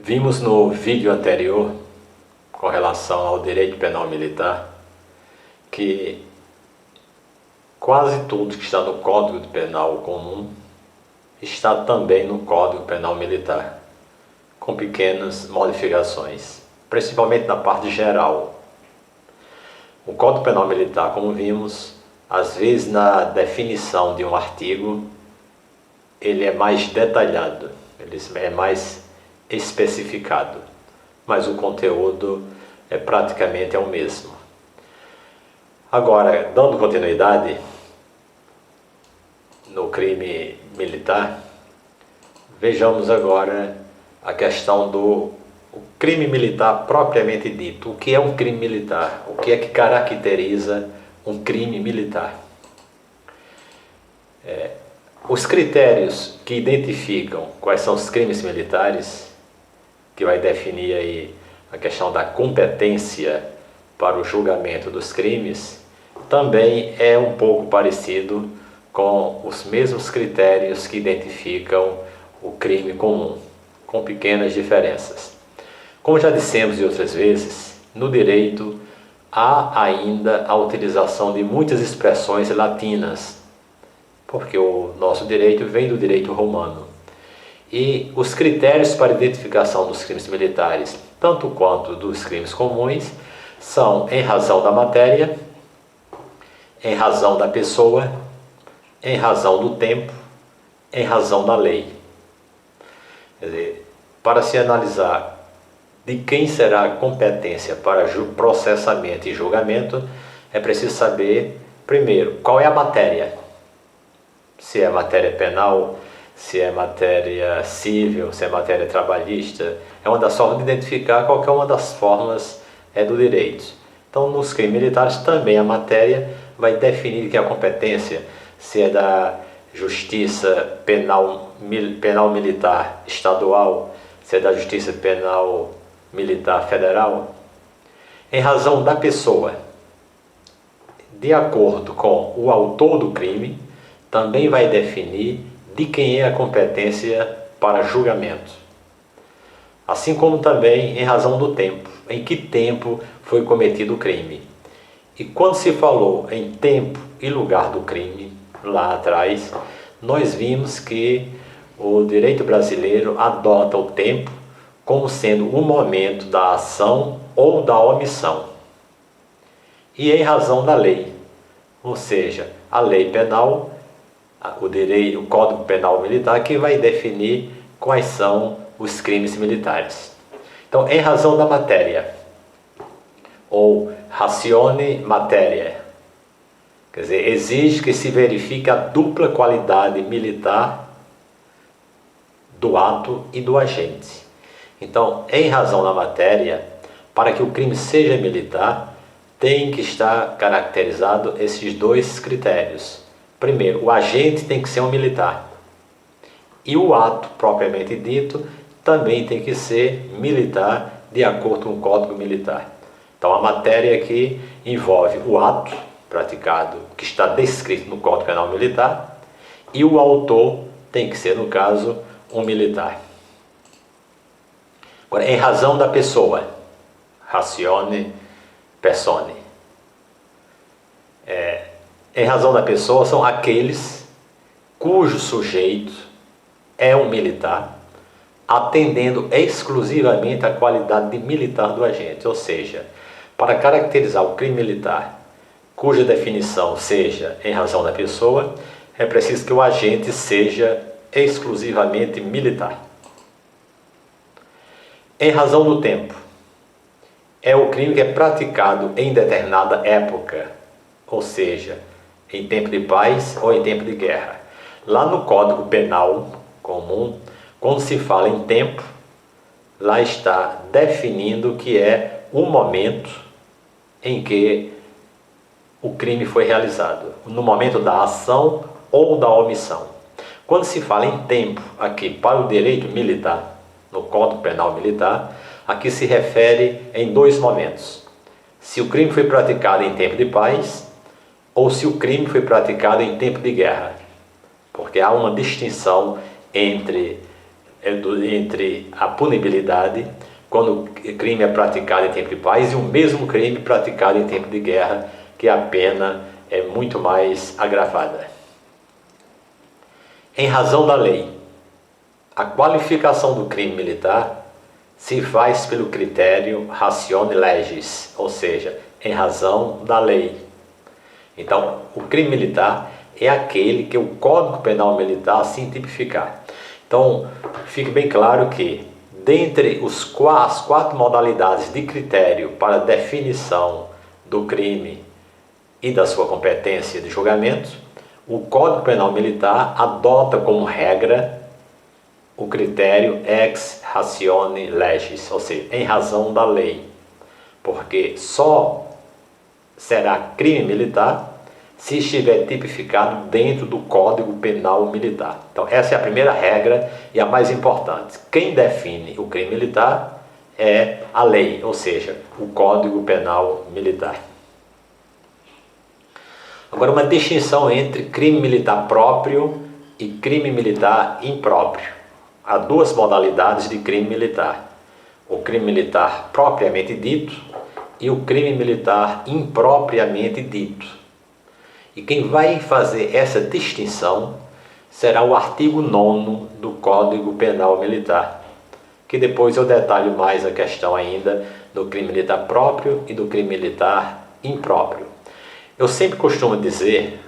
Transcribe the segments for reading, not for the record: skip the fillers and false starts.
Vimos no vídeo anterior, com relação ao direito penal militar, que quase tudo que está no Código Penal Comum está também no Código Penal Militar, com pequenas modificações, principalmente na parte geral. O Código Penal Militar, como vimos, às vezes na definição de um artigo, ele é mais detalhado, ele é mais especificado, mas o conteúdo é praticamente o mesmo. Agora, dando continuidade no crime militar, vejamos agora a questão do crime militar propriamente dito. O que é um crime militar? O que é que caracteriza um crime militar? Os critérios que identificam quais são os crimes militares, que vai definir aí a questão da competência para o julgamento dos crimes, também é um pouco parecido com os mesmos critérios que identificam o crime comum, com pequenas diferenças. Como já dissemos de outras vezes, no direito há ainda a utilização de muitas expressões latinas, porque o nosso direito vem do direito romano. E os critérios para identificação dos crimes militares, tanto quanto dos crimes comuns, são em razão da matéria, em razão da pessoa, em razão do tempo, em razão da lei. Quer dizer, para se analisar de quem será a competência para processamento e julgamento, é preciso saber, primeiro, qual é a matéria. Se é matéria penal, se é matéria civil, se é matéria trabalhista. É uma das formas de identificar qualquer uma das formas do direito. Então, nos crimes militares também a matéria vai definir que é a competência, se é da Justiça Penal Militar Estadual, se é da Justiça Penal Militar Federal. Em razão da pessoa, de acordo com o autor do crime, também vai definir de quem é a competência para julgamento. Assim como também em razão do tempo, em que tempo foi cometido o crime. E quando se falou em tempo e lugar do crime, lá atrás, nós vimos que o direito brasileiro adota o tempo como sendo o momento da ação ou da omissão. E em razão da lei, ou seja, a lei penal, o Código Penal Militar, que vai definir quais são os crimes militares. Então, em razão da matéria, ou ratione materia, quer dizer, exige que se verifique a dupla qualidade militar do ato e do agente. Então, em razão da matéria, para que o crime seja militar, tem que estar caracterizado esses dois critérios. Primeiro, o agente tem que ser um militar. E o ato, propriamente dito, também tem que ser militar, de acordo com o Código Militar. Então, a matéria aqui envolve o ato praticado, que está descrito no Código Penal Militar, e o autor tem que ser, no caso, um militar. Agora, em razão da pessoa, ratione persone. Em razão da pessoa são aqueles cujo sujeito é um militar, atendendo exclusivamente à qualidade de militar do agente. Ou seja, para caracterizar o crime militar, cuja definição seja em razão da pessoa, é preciso que o agente seja exclusivamente militar. Em razão do tempo, é o crime que é praticado em determinada época, ou seja, em tempo de paz ou em tempo de guerra. Lá no Código Penal Comum, quando se fala em tempo, lá está definindo que é o momento em que o crime foi realizado, no momento da ação ou da omissão. Quando se fala em tempo aqui para o direito militar, no Código Penal Militar, aqui se refere em dois momentos. Se o crime foi praticado em tempo de paz ou se o crime foi praticado em tempo de guerra. Porque há uma distinção entre entre a punibilidade quando o crime é praticado em tempo de paz e o mesmo crime praticado em tempo de guerra, que a pena é muito mais agravada. Em razão da lei, a qualificação do crime militar se faz pelo critério ratione legis, ou seja, em razão da lei. Então, o crime militar é aquele que o Código Penal Militar assim tipificar. Então, fique bem claro que, dentre as quatro modalidades de critério para definição do crime e da sua competência de julgamento, o Código Penal Militar adota como regra o critério ex ratione legis, ou seja, em razão da lei, porque só será crime militar se estiver tipificado dentro do Código Penal Militar. Então, essa é a primeira regra e a mais importante. Quem define o crime militar é a lei, ou seja, o Código Penal Militar. Agora, uma distinção entre crime militar próprio e crime militar impróprio. Há duas modalidades de crime militar: o crime militar propriamente dito e o crime militar impropriamente dito. E quem vai fazer essa distinção será o artigo 9º do Código Penal Militar, que depois eu detalho mais a questão ainda do crime militar próprio e do crime militar impróprio. Eu sempre costumo dizer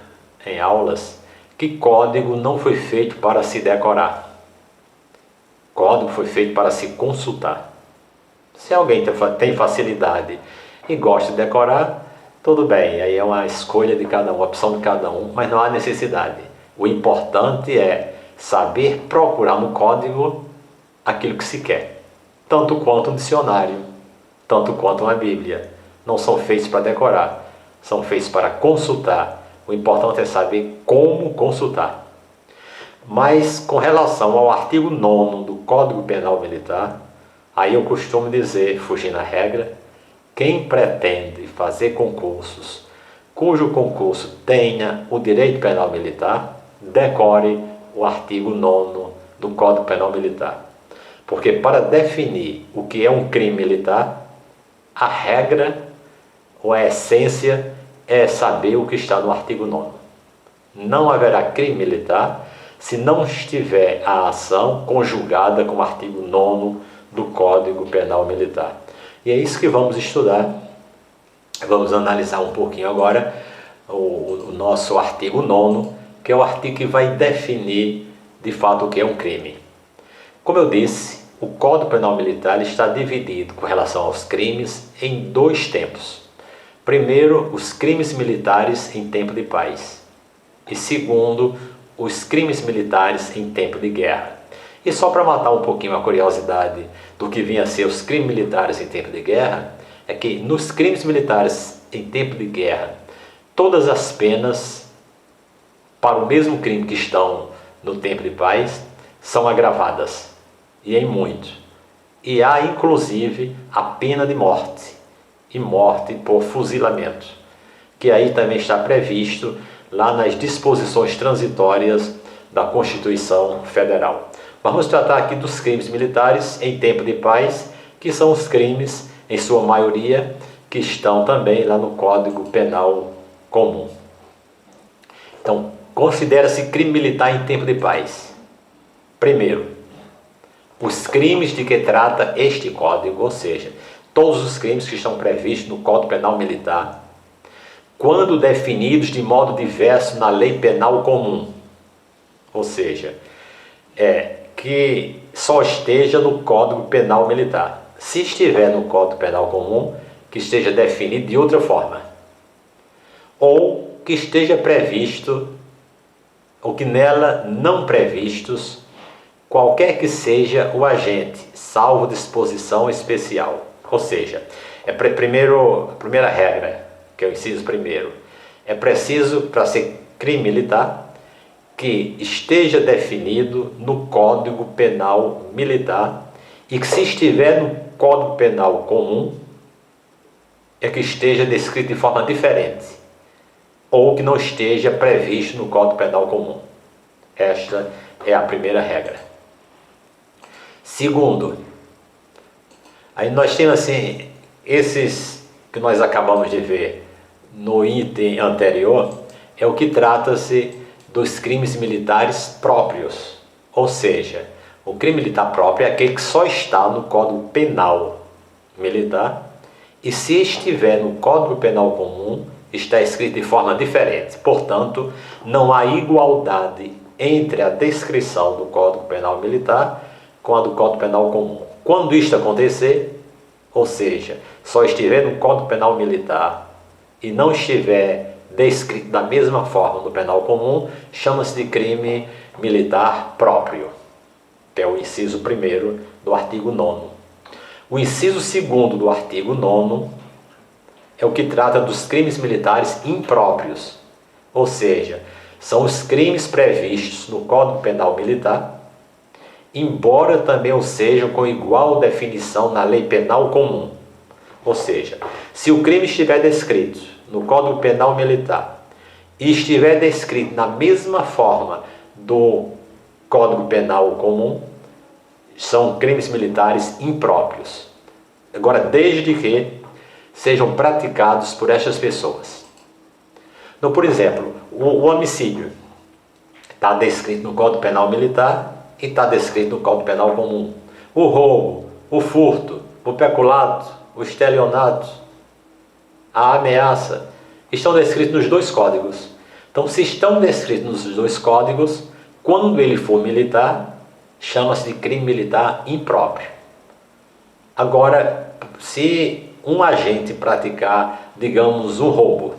em aulas que código não foi feito para se decorar. Código foi feito para se consultar. Se alguém tem facilidade e gosta de decorar, tudo bem, aí é uma escolha de cada um, uma opção de cada um, mas não há necessidade. O importante é saber procurar no código aquilo que se quer, tanto quanto um dicionário, tanto quanto uma Bíblia. Não são feitos para decorar, são feitos para consultar. O importante é saber como consultar. Mas com relação ao artigo 9º do Código Penal Militar, aí eu costumo dizer, fugindo à regra, quem pretende fazer concursos cujo concurso tenha o direito penal militar, decore o artigo 9º do Código Penal Militar. Porque para definir o que é um crime militar, a regra ou a essência é saber o que está no artigo 9º. Não haverá crime militar se não estiver a ação conjugada com o artigo 9º do Código Penal Militar. E é isso que vamos estudar. Vamos analisar um pouquinho agora o nosso artigo 9º, que é o artigo que vai definir de fato o que é um crime. Como eu disse, o Código Penal Militar está dividido com relação aos crimes em dois tempos. Primeiro, os crimes militares em tempo de paz. E segundo, os crimes militares em tempo de guerra. E só para matar um pouquinho a curiosidade do que vinha a ser os crimes militares em tempo de guerra, é que nos crimes militares em tempo de guerra, todas as penas para o mesmo crime que estão no tempo de paz são agravadas, e em muito. E há inclusive a pena de morte, e morte por fuzilamento, que aí também está previsto lá nas disposições transitórias da Constituição Federal. Vamos tratar aqui dos crimes militares em tempo de paz, que são os crimes, em sua maioria, que estão também lá no Código Penal Comum. Então, considera-se crime militar em tempo de paz. Primeiro, os crimes de que trata este Código, ou seja, todos os crimes que estão previstos no Código Penal Militar, quando definidos de modo diverso na Lei Penal Comum, ou seja, que só esteja no Código Penal Militar. Se estiver no Código Penal Comum, que esteja definido de outra forma, ou que esteja previsto, ou que nela não previstos, qualquer que seja o agente, salvo disposição especial. Ou seja, a primeira regra, que é o inciso primeiro, é preciso, para ser crime militar, que esteja definido no Código Penal Militar e que, se estiver no Código Penal Comum, é que esteja descrito de forma diferente ou que não esteja previsto no Código Penal Comum. Esta é a primeira regra. Segundo, aí nós temos assim, esses que nós acabamos de ver no item anterior, é o que trata-se dos crimes militares próprios. Ou seja, o crime militar próprio é aquele que só está no Código Penal Militar, e se estiver no Código Penal Comum, está escrito de forma diferente. Portanto, não há igualdade entre a descrição do Código Penal Militar com a do Código Penal Comum. Quando isto acontecer, ou seja, só estiver no Código Penal Militar e não estiver descrito da mesma forma no Penal Comum, chama-se de crime militar próprio, que é o inciso 1º do artigo 9º. O inciso 2º do artigo 9º é o que trata dos crimes militares impróprios, ou seja, são os crimes previstos no Código Penal Militar, embora também o sejam com igual definição na Lei Penal Comum. Ou seja, se o crime estiver descrito no Código Penal Militar e estiver descrito na mesma forma do Código Penal Comum, são crimes militares impróprios. Agora, desde que sejam praticados por estas pessoas. Então, por exemplo, o homicídio está descrito no Código Penal Militar e está descrito no Código Penal Comum. O roubo, o furto, o peculato, o estelionato, a ameaça, estão descritos nos dois códigos. Então, se estão descritos nos dois códigos, quando ele for militar, chama-se de crime militar impróprio. Agora, se um agente praticar, digamos, um roubo,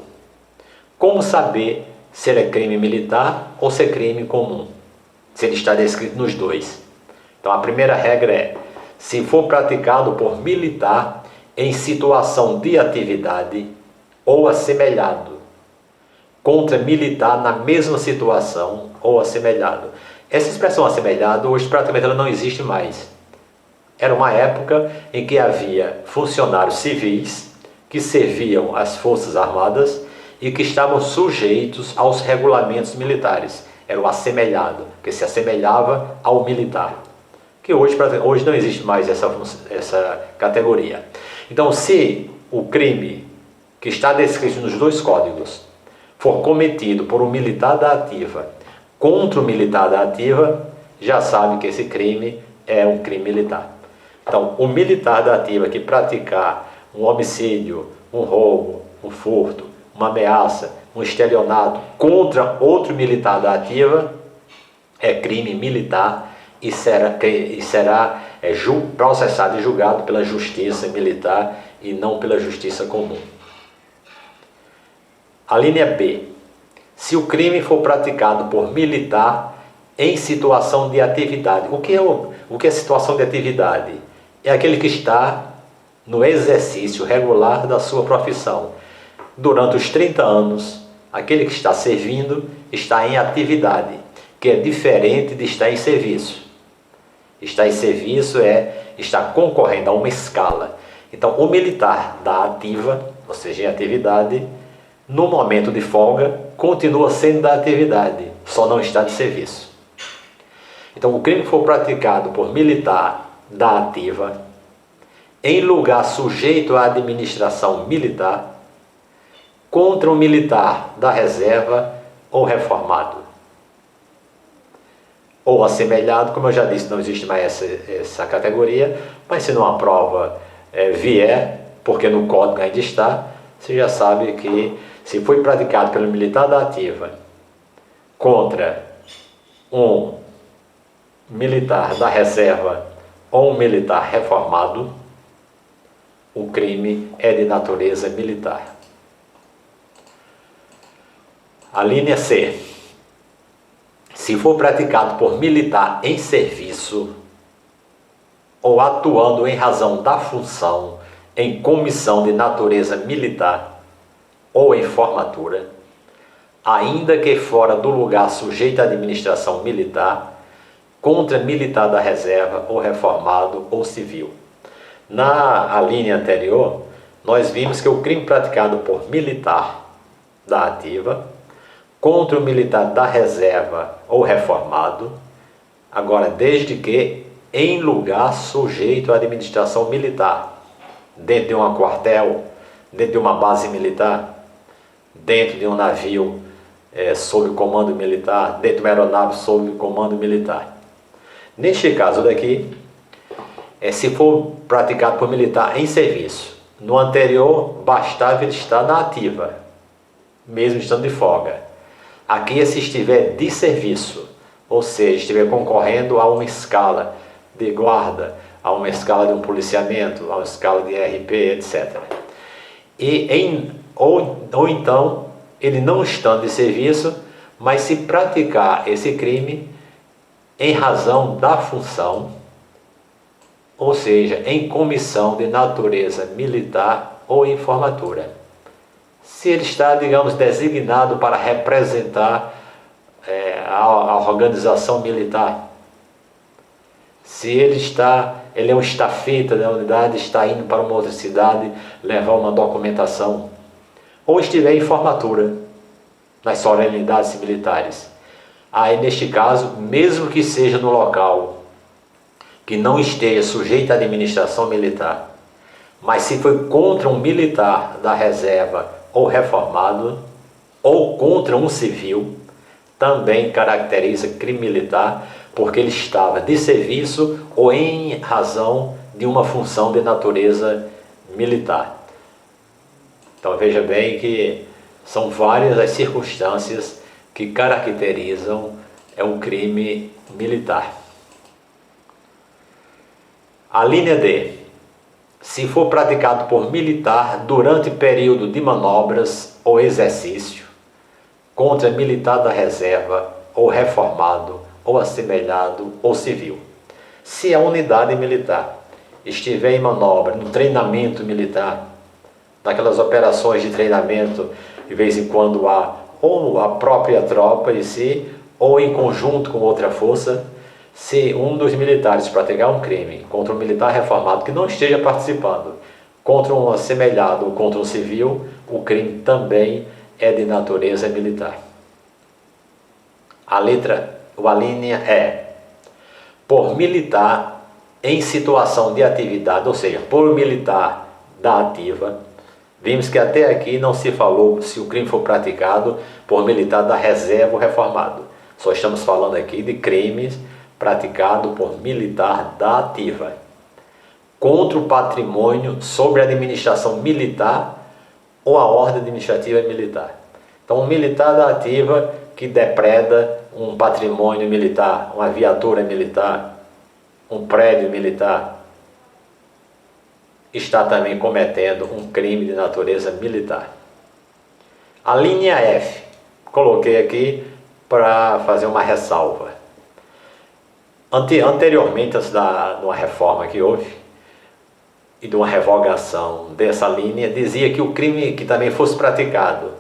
como saber se ele é crime militar ou se é crime comum? Se ele está descrito nos dois. Então, a primeira regra é: se for praticado por militar em situação de atividade ou assemelhado, contra militar na mesma situação ou assemelhado. Essa expressão assemelhado, hoje praticamente ela não existe mais. Era uma época em que havia funcionários civis que serviam às Forças Armadas e que estavam sujeitos aos regulamentos militares. Era o assemelhado, que se assemelhava ao militar. Que hoje não existe mais essa categoria. Então, se o crime que está descrito nos dois códigos for cometido por um militar da ativa contra o militar da ativa, já sabe que esse crime é um crime militar. Então, o militar da ativa que praticar um homicídio, um roubo, um furto, uma ameaça, um estelionato contra outro militar da ativa, é crime militar e será processado e julgado pela justiça militar e não pela justiça comum. A linha B. Se o crime for praticado por militar em situação de atividade. O que é situação de atividade? É aquele que está no exercício regular da sua profissão. Durante os 30 anos, aquele que está servindo está em atividade, que é diferente de estar em serviço. Estar em serviço é estar concorrendo a uma escala. Então, o militar da ativa, ou seja, em atividade, no momento de folga, continua sendo da atividade, só não está de serviço. Então, o crime for praticado por militar da ativa, em lugar sujeito à administração militar, contra um militar da reserva ou reformado. Ou assemelhado, como eu já disse, não existe mais essa categoria, mas se numa prova vier, porque no código ainda está, você já sabe que se foi praticado pelo militar da ativa contra um militar da reserva ou um militar reformado, o crime é de natureza militar. A linha C. Se for praticado por militar em serviço ou atuando em razão da função em comissão de natureza militar ou em formatura, ainda que fora do lugar sujeito à administração militar, contra militar da reserva ou reformado ou civil. Na linha anterior, nós vimos que o crime praticado por militar da ativa contra o militar da reserva ou reformado, agora desde que em lugar sujeito à administração militar, dentro de um quartel, dentro de uma base militar, dentro de um navio sob comando militar, dentro de uma aeronave sob comando militar. Neste caso daqui, se for praticado por militar em serviço, no anterior bastava ele estar na ativa, mesmo estando de folga. Aqui se estiver de serviço, ou seja, estiver concorrendo a uma escala de guarda, a uma escala de um policiamento, a uma escala de RP, etc. Ou então, ele não estando de serviço, mas se praticar esse crime em razão da função, ou seja, em comissão de natureza militar ou em formatura. Se ele está, digamos, designado para representar a organização militar, se ele é um estafeta da unidade, está indo para uma outra cidade levar uma documentação, ou estiver em formatura, nas solenidades militares. Aí, neste caso, mesmo que seja no local que não esteja sujeito à administração militar, mas se foi contra um militar da reserva ou reformado, ou contra um civil, também caracteriza crime militar, porque ele estava de serviço ou em razão de uma função de natureza militar. Então veja bem que são várias as circunstâncias que caracterizam um crime militar. A linha D. Se for praticado por militar durante período de manobras ou exercício, contra militar da reserva ou reformado ou assemelhado ou civil. Se a unidade militar estiver em manobra, no treinamento militar, naquelas operações de treinamento, de vez em quando há ou a própria tropa em si, ou em conjunto com outra força, se um dos militares praticar um crime contra um militar reformado que não esteja participando, contra um assemelhado ou contra um civil, o crime também é de natureza militar. A linha E. Por militar em situação de atividade, ou seja, por militar da ativa. Vimos que até aqui não se falou se o crime for praticado por militar da reserva ou reformado. Só estamos falando aqui de crimes praticados por militar da ativa, contra o patrimônio sobre a administração militar ou a ordem administrativa militar. Então, um militar da ativa que depreda um patrimônio militar, uma viatura militar, um prédio militar, está também cometendo um crime de natureza militar. A linha F, coloquei aqui para fazer uma ressalva. Anteriormente, antes de uma reforma que houve e de uma revogação dessa linha, dizia que o crime que também fosse praticado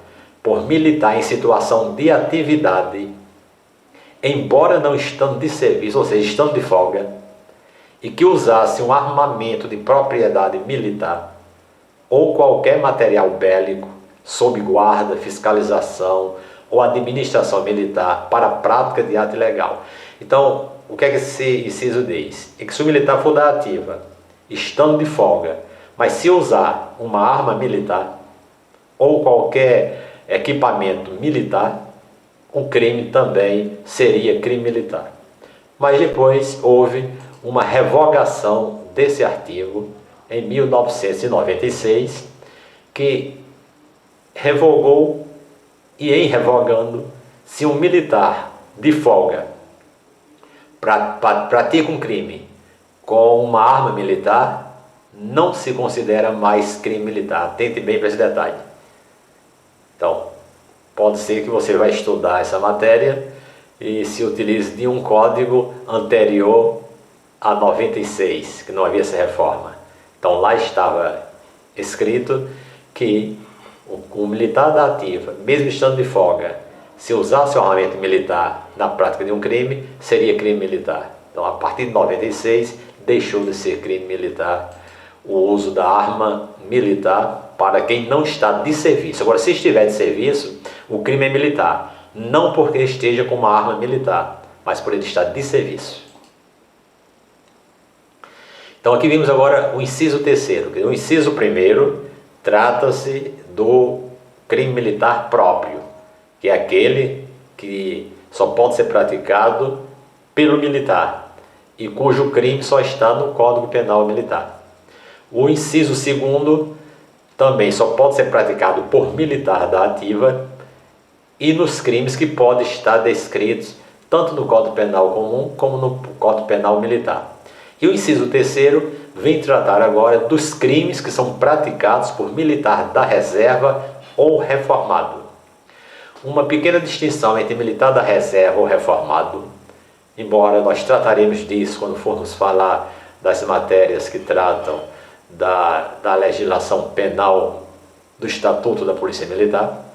por militar em situação de atividade, embora não estando de serviço, ou seja, estando de folga, e que usasse um armamento de propriedade militar ou qualquer material bélico sob guarda, fiscalização ou administração militar para a prática de ato ilegal. Então, o que é que esse inciso diz? É que se o militar for da ativa, estando de folga, mas se usar uma arma militar ou qualquer equipamento militar, o crime também seria crime militar. Mas depois houve uma revogação desse artigo em 1996, que revogou, e em revogando, se um militar de folga pratica um crime com uma arma militar, não se considera mais crime militar. Atente bem para esse detalhe. Então, pode ser que você vai estudar essa matéria e se utilize de um código anterior a 96, que não havia essa reforma. Então lá estava escrito que o militar da ativa, mesmo estando de folga, se usasse o armamento militar na prática de um crime, seria crime militar. Então, a partir de 96, deixou de ser crime militar o uso da arma militar para quem não está de serviço. Agora, se estiver de serviço, o crime é militar, não porque esteja com uma arma militar, mas por ele estar de serviço. Então aqui vimos agora o inciso terceiro. O inciso primeiro trata-se do crime militar próprio, que é aquele que só pode ser praticado pelo militar e cujo crime só está no Código Penal Militar. O inciso segundo também só pode ser praticado por militar da ativa e nos crimes que podem estar descritos tanto no Código Penal Comum como no Código Penal Militar. E o inciso terceiro vem tratar agora dos crimes que são praticados por militar da reserva ou reformado. Uma pequena distinção entre militar da reserva ou reformado, embora nós trataremos disso quando formos falar das matérias que tratam da legislação penal do Estatuto da Polícia Militar.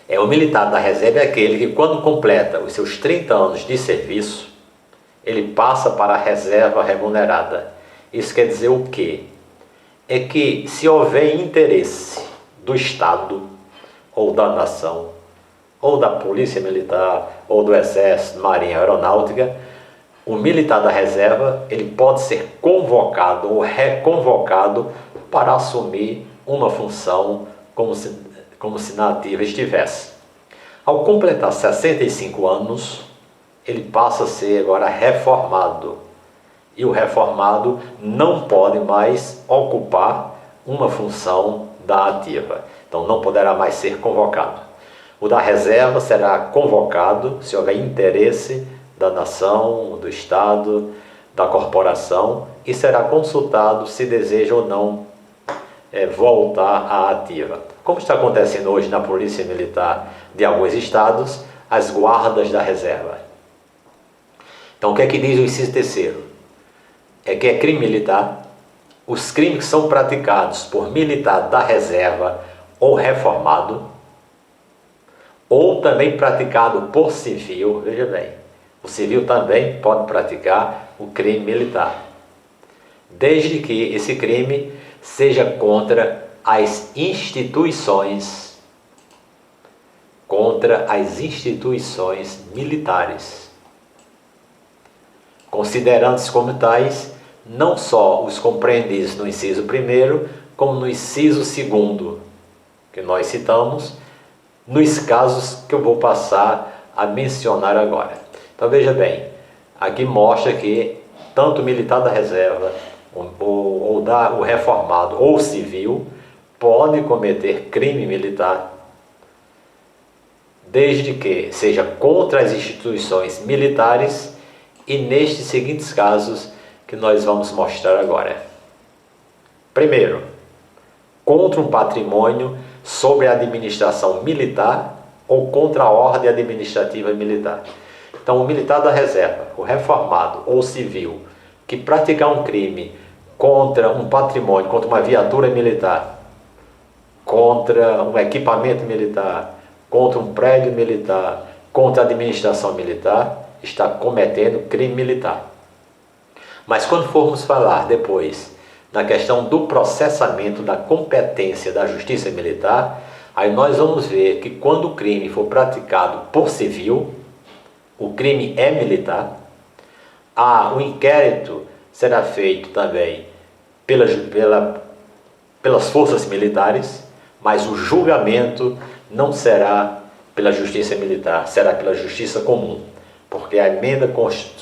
O militar da reserva é aquele que, quando completa os seus 30 anos de serviço, ele passa para a reserva remunerada. Isso quer dizer o quê? É que se houver interesse do Estado, ou da nação, ou da Polícia Militar, ou do Exército, Marinha, Aeronáutica, o militar da reserva ele pode ser convocado ou reconvocado para assumir uma função como se na ativa estivesse. Ao completar 65 anos, ele passa a ser agora reformado. E o reformado não pode mais ocupar uma função da ativa. Então não poderá mais ser convocado. O da reserva será convocado se houver interesse da nação, do Estado, da corporação e será consultado se deseja ou não voltar à ativa. Como está acontecendo hoje na Polícia Militar de alguns estados, as guardas da reserva. Então o que é que diz o inciso terceiro? É que é crime militar os crimes que são praticados por militar da reserva ou reformado, ou também praticado por civil. Veja bem, o civil também pode praticar o crime militar, desde que esse crime seja contra as instituições, militares, considerando-se como tais não só os compreendidos no inciso primeiro, como no inciso segundo, que nós citamos, nos casos que eu vou passar a mencionar agora. Então veja bem, aqui mostra que tanto o militar da reserva, o reformado ou civil, pode cometer crime militar, desde que seja contra as instituições militares e nestes seguintes casos que nós vamos mostrar agora. Primeiro, contra um patrimônio sobre a administração militar ou contra a ordem administrativa militar. Então, o militar da reserva, o reformado ou civil, que praticar um crime contra um patrimônio, contra uma viatura militar, contra um equipamento militar, contra um prédio militar, contra a administração militar, está cometendo crime militar. Mas quando formos falar depois na questão do processamento da competência da justiça militar, aí nós vamos ver que quando o crime for praticado por civil, o crime é militar. O inquérito será feito também pelas forças militares, mas o julgamento não será pela justiça militar, será pela justiça comum. Porque a emenda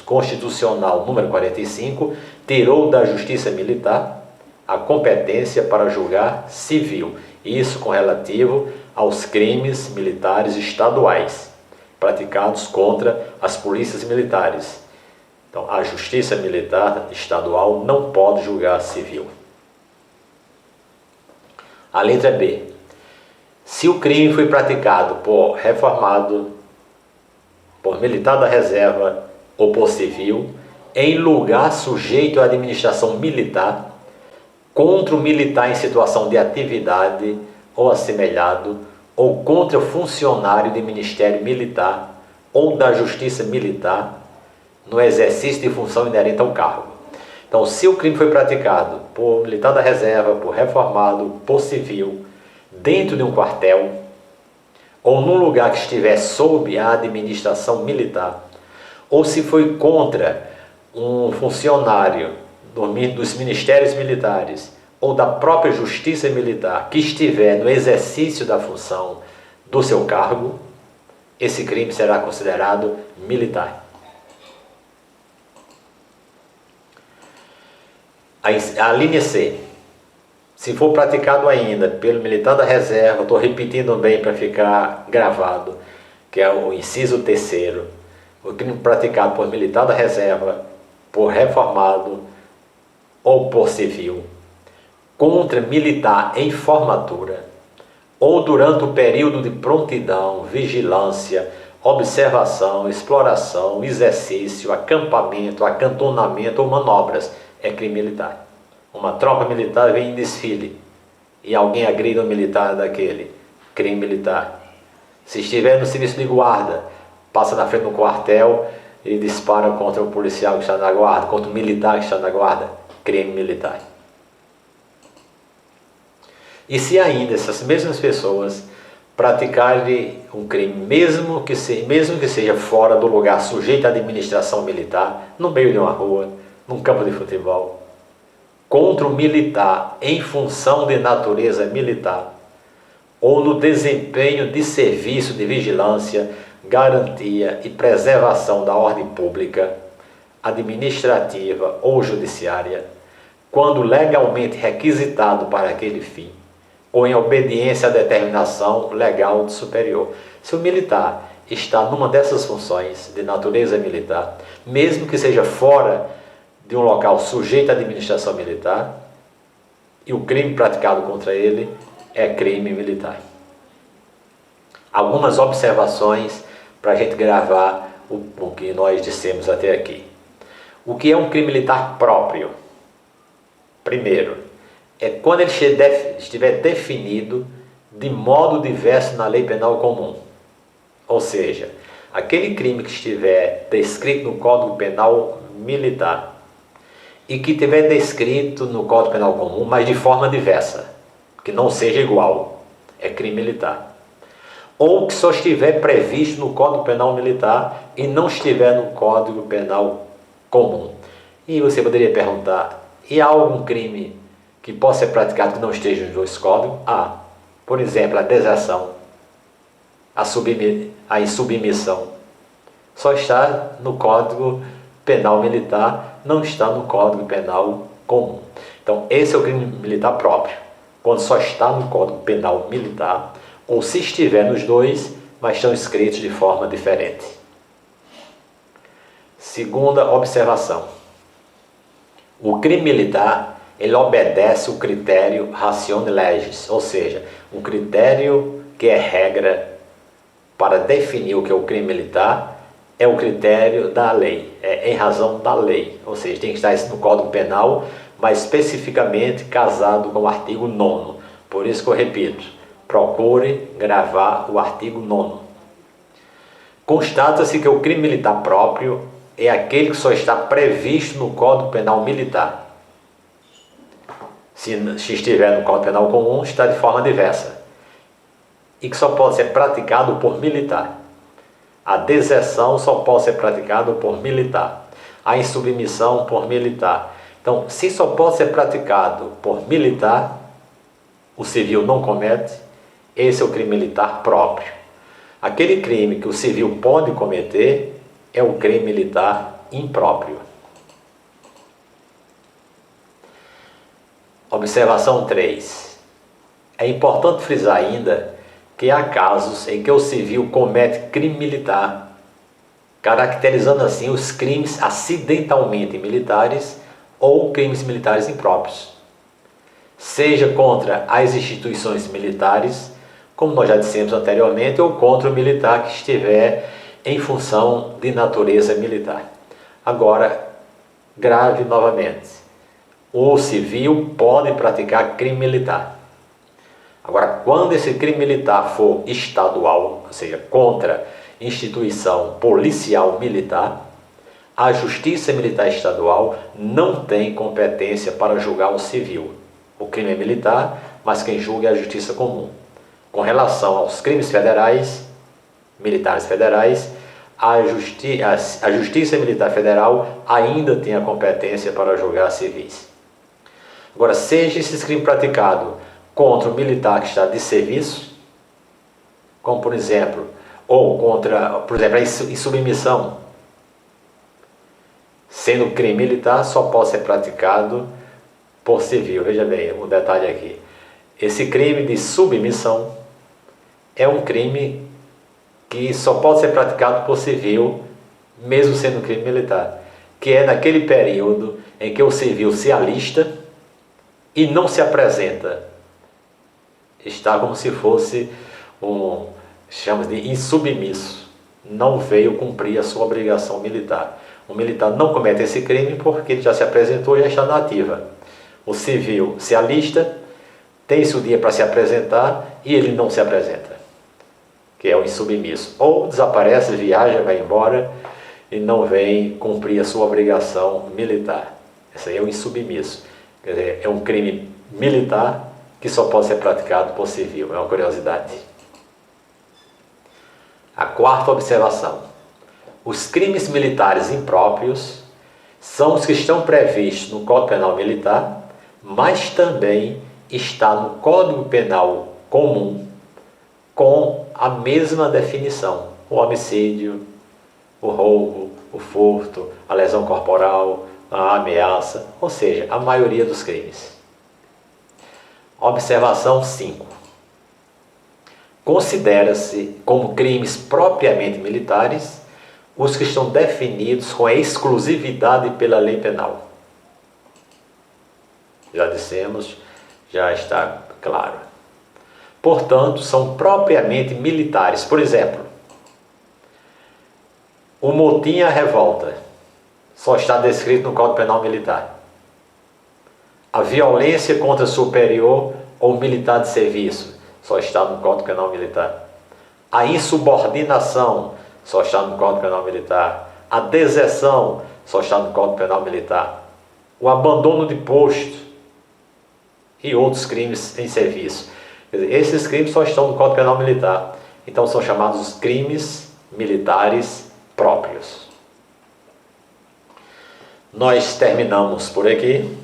constitucional número 45 tirou da justiça militar a competência para julgar civil, isso com relativo aos crimes militares estaduais praticados contra as polícias militares. Então, a justiça militar estadual não pode julgar civil. A letra B. Se o crime foi praticado por reformado, por militar da reserva ou por civil, em lugar sujeito à administração militar, contra o militar em situação de atividade ou assemelhado, ou contra funcionário do Ministério Militar ou da Justiça Militar, no exercício de função inerente ao cargo. Então, se o crime foi praticado por militar da reserva, por reformado, por civil, dentro de um quartel, ou num lugar que estiver sob a administração militar, ou se foi contra um funcionário dos ministérios militares ou da própria justiça militar que estiver no exercício da função do seu cargo, esse crime será considerado militar. A linha C. Se for praticado ainda pelo militar da reserva, estou repetindo bem para ficar gravado, que é o inciso 3º, o crime praticado por militar da reserva, por reformado ou por civil, contra militar em formatura, ou durante o período de prontidão, vigilância, observação, exploração, exercício, acampamento, acantonamento ou manobras, é crime militar. Uma tropa militar vem em desfile e alguém agride um militar daquele, crime militar. Se estiver no serviço de guarda, passa na frente do quartel e dispara contra o policial que está na guarda, contra o militar que está na guarda, crime militar. E se ainda essas mesmas pessoas praticarem um crime, mesmo que seja fora do lugar sujeito à administração militar, no meio de uma rua, num campo de futebol, contra o militar em função de natureza militar, ou no desempenho de serviço de vigilância, garantia e preservação da ordem pública, administrativa ou judiciária, quando legalmente requisitado para aquele fim, ou em obediência à determinação legal de superior. Se o militar está numa dessas funções de natureza militar, mesmo que seja fora de um local sujeito à administração militar, e o crime praticado contra ele é crime militar. Algumas observações para a gente gravar o que nós dissemos até aqui. O que é um crime militar próprio? Primeiro, é quando ele estiver definido de modo diverso na lei penal comum. Ou seja, aquele crime que estiver descrito no Código Penal Militar e que estiver descrito no Código Penal Comum, mas de forma diversa, que não seja igual, é crime militar. Ou que só estiver previsto no Código Penal Militar e não estiver no Código Penal Comum. E você poderia perguntar, e há algum crime que possa ser praticado que não esteja nos dois códigos? Há. Por exemplo, a deserção, a insubmissão. Só está no Código Penal Militar, não está no Código Penal Comum. Então, esse é o crime militar próprio, quando só está no Código Penal Militar, ou se estiver nos dois, mas estão escritos de forma diferente. Segunda observação. O crime militar, ele obedece o critério ratione legis, ou seja, um critério que é regra para definir o que é o crime militar, é o critério da lei, é em razão da lei, ou seja, tem que estar isso no Código Penal, mas especificamente casado com o artigo 9º. Por isso que eu repito, procure gravar o artigo 9º. Constata-se que o crime militar próprio é aquele que só está previsto no Código Penal Militar. Se estiver no Código Penal Comum, está de forma diversa. E que só pode ser praticado por militar. A deserção só pode ser praticada por militar. A insubmissão por militar. Então, se só pode ser praticado por militar, o civil não comete, esse é o crime militar próprio. Aquele crime que o civil pode cometer é o crime militar impróprio. Observação 3. É importante frisar ainda que há casos em que o civil comete crime militar, caracterizando assim os crimes acidentalmente militares ou crimes militares impróprios, seja contra as instituições militares, como nós já dissemos anteriormente, ou contra o militar que estiver em função de natureza militar. Agora, grave novamente, o civil pode praticar crime militar. Agora, quando esse crime militar for estadual, ou seja, contra instituição policial militar, a Justiça Militar Estadual não tem competência para julgar o civil. O crime é militar, mas quem julga é a Justiça Comum. Com relação aos crimes federais, militares federais, a Justiça Militar Federal ainda tem a competência para julgar civis. Agora, seja esse crime praticado contra o militar que está de serviço, como por exemplo, ou contra, por exemplo, a insubmissão, sendo crime militar, só pode ser praticado por civil. Veja bem, um detalhe aqui. Esse crime de submissão é um crime que só pode ser praticado por civil, mesmo sendo um crime militar, que é naquele período em que o civil se alista e não se apresenta. Está como se fosse chamamos de insubmisso, não veio cumprir a sua obrigação militar. O militar não comete esse crime porque ele já se apresentou e já está na ativa. O civil se alista, tem-se o dia para se apresentar e ele não se apresenta, que é o insubmisso. Ou desaparece, viaja, vai embora e não vem cumprir a sua obrigação militar. Esse aí é o insubmisso. Quer dizer, é um crime militar que só pode ser praticado por civil. É uma curiosidade. A quarta observação. Os crimes militares impróprios são os que estão previstos no Código Penal Militar, mas também está no Código Penal Comum com a mesma definição: o homicídio, o roubo, o furto, a lesão corporal, a ameaça, ou seja, a maioria dos crimes. Observação 5. Considera-se como crimes propriamente militares os que estão definidos com a exclusividade pela lei penal. Já dissemos, já está claro. Portanto, são propriamente militares. Por exemplo, o motim e a revolta só está descrito no Código Penal Militar. A violência contra superior ou militar de serviço só está no Código Penal Militar. A insubordinação só está no Código Penal Militar. A deserção só está no Código Penal Militar. O abandono de posto e outros crimes em serviço. Quer dizer, esses crimes só estão no Código Penal Militar. Então são chamados crimes militares próprios. Nós terminamos por aqui.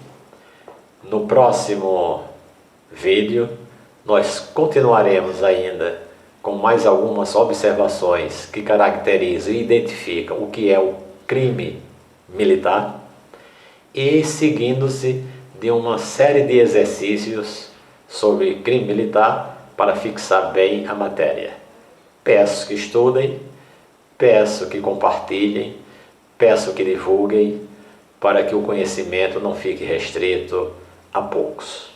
No próximo vídeo nós continuaremos ainda com mais algumas observações que caracterizam e identificam o que é o crime militar e seguindo-se de uma série de exercícios sobre crime militar para fixar bem a matéria. Peço que estudem, peço que compartilhem, peço que divulguem para que o conhecimento não fique restrito a poucos.